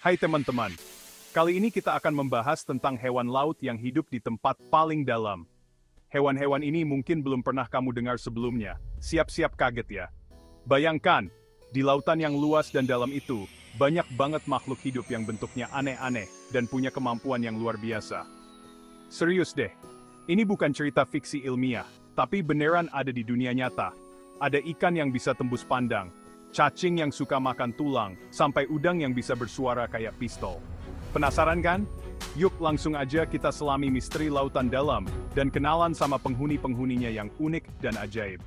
Hai teman-teman, kali ini kita akan membahas tentang hewan laut yang hidup di tempat paling dalam. Hewan-hewan ini mungkin belum pernah kamu dengar sebelumnya, siap-siap kaget ya. Bayangkan, di lautan yang luas dan dalam itu, banyak banget makhluk hidup yang bentuknya aneh-aneh dan punya kemampuan yang luar biasa. Serius deh, ini bukan cerita fiksi ilmiah, tapi beneran ada di dunia nyata. Ada ikan yang bisa tembus pandang, cacing yang suka makan tulang, sampai udang yang bisa bersuara kayak pistol. Penasaran kan? Yuk langsung aja kita selami misteri lautan dalam, dan kenalan sama penghuni-penghuninya yang unik dan ajaib.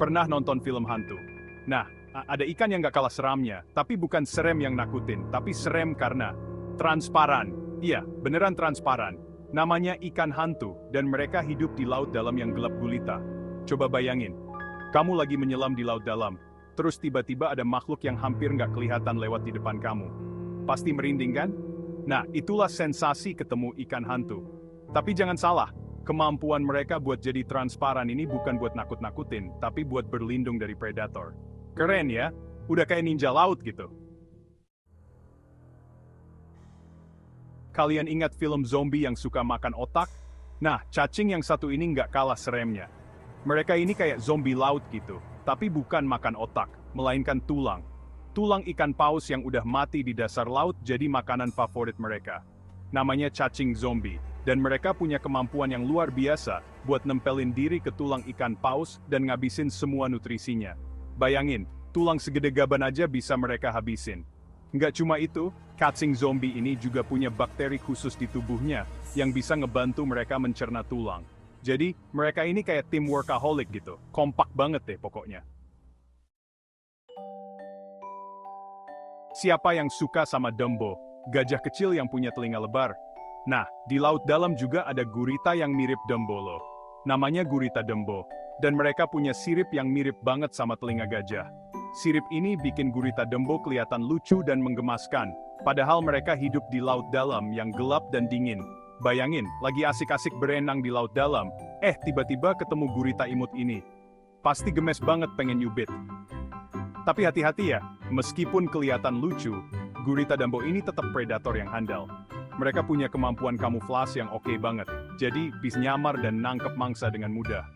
Pernah nonton film hantu? Nah, ada ikan yang gak kalah seramnya, tapi bukan serem yang nakutin, tapi serem karena transparan. Iya, beneran transparan. Namanya ikan hantu, dan mereka hidup di laut dalam yang gelap gulita. Coba bayangin, kamu lagi menyelam di laut dalam, terus tiba-tiba ada makhluk yang hampir nggak kelihatan lewat di depan kamu. Pasti merinding kan? Nah, itulah sensasi ketemu ikan hantu. Tapi jangan salah, kemampuan mereka buat jadi transparan ini bukan buat nakut-nakutin, tapi buat berlindung dari predator. Keren ya? Udah kayak ninja laut gitu. Kalian ingat film zombie yang suka makan otak? Nah, cacing yang satu ini nggak kalah seremnya. Mereka ini kayak zombie laut gitu, tapi bukan makan otak, melainkan tulang. Tulang ikan paus yang udah mati di dasar laut jadi makanan favorit mereka. Namanya cacing zombie, dan mereka punya kemampuan yang luar biasa buat nempelin diri ke tulang ikan paus dan ngabisin semua nutrisinya. Bayangin, tulang segede gaban aja bisa mereka habisin. Nggak cuma itu, cacing zombie ini juga punya bakteri khusus di tubuhnya yang bisa ngebantu mereka mencerna tulang. Jadi, mereka ini kayak tim workaholic gitu, kompak banget deh pokoknya. Siapa yang suka sama Dumbo, gajah kecil yang punya telinga lebar? Nah, di laut dalam juga ada gurita yang mirip Dumbo loh. Namanya gurita Dumbo, dan mereka punya sirip yang mirip banget sama telinga gajah. Sirip ini bikin gurita Dumbo kelihatan lucu dan menggemaskan, padahal mereka hidup di laut dalam yang gelap dan dingin. Bayangin, lagi asik-asik berenang di laut dalam, tiba-tiba ketemu gurita imut ini. Pasti gemes banget pengen nyubit. Tapi hati-hati ya, meskipun kelihatan lucu, gurita Dumbo ini tetap predator yang handal. Mereka punya kemampuan kamuflase yang oke banget, jadi bisa nyamar dan nangkep mangsa dengan mudah.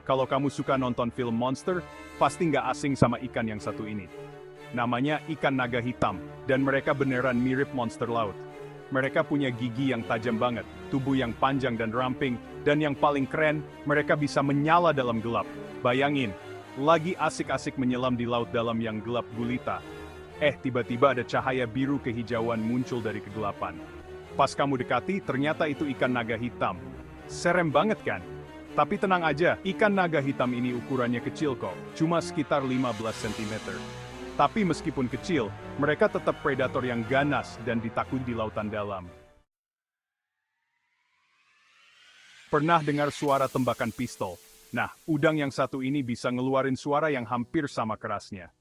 Kalau kamu suka nonton film monster, pasti nggak asing sama ikan yang satu ini. Namanya ikan naga hitam, dan mereka beneran mirip monster laut. Mereka punya gigi yang tajam banget, tubuh yang panjang dan ramping, dan yang paling keren, mereka bisa menyala dalam gelap. Bayangin, lagi asik-asik menyelam di laut dalam yang gelap gulita. Tiba-tiba ada cahaya biru kehijauan muncul dari kegelapan. Pas kamu dekati, ternyata itu ikan naga hitam. Serem banget kan? Tapi tenang aja, ikan naga hitam ini ukurannya kecil kok, cuma sekitar 15 cm. Tapi meskipun kecil, mereka tetap predator yang ganas dan ditakuti di lautan dalam. Pernah dengar suara tembakan pistol? Nah, udang yang satu ini bisa ngeluarin suara yang hampir sama kerasnya.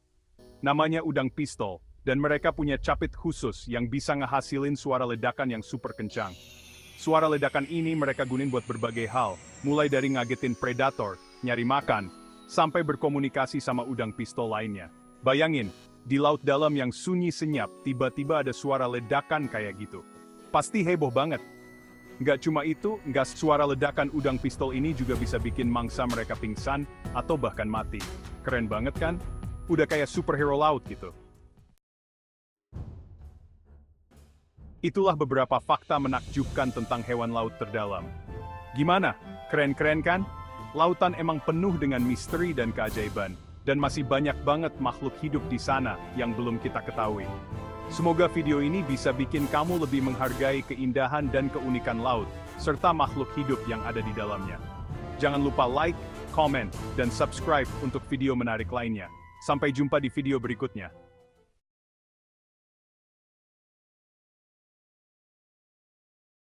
Namanya udang pistol, dan mereka punya capit khusus yang bisa ngehasilin suara ledakan yang super kencang. Suara ledakan ini mereka gunain buat berbagai hal, mulai dari ngagetin predator, nyari makan, sampai berkomunikasi sama udang pistol lainnya. Bayangin, di laut dalam yang sunyi senyap, tiba-tiba ada suara ledakan kayak gitu. Pasti heboh banget. Nggak cuma itu, suara ledakan udang pistol ini juga bisa bikin mangsa mereka pingsan, atau bahkan mati. Keren banget kan? Udah kayak superhero laut gitu. Itulah beberapa fakta menakjubkan tentang hewan laut terdalam. Gimana? Keren-keren kan? Lautan emang penuh dengan misteri dan keajaiban. Dan masih banyak banget makhluk hidup di sana yang belum kita ketahui. Semoga video ini bisa bikin kamu lebih menghargai keindahan dan keunikan laut, serta makhluk hidup yang ada di dalamnya. Jangan lupa like, comment, dan subscribe untuk video menarik lainnya. Sampai jumpa di video berikutnya.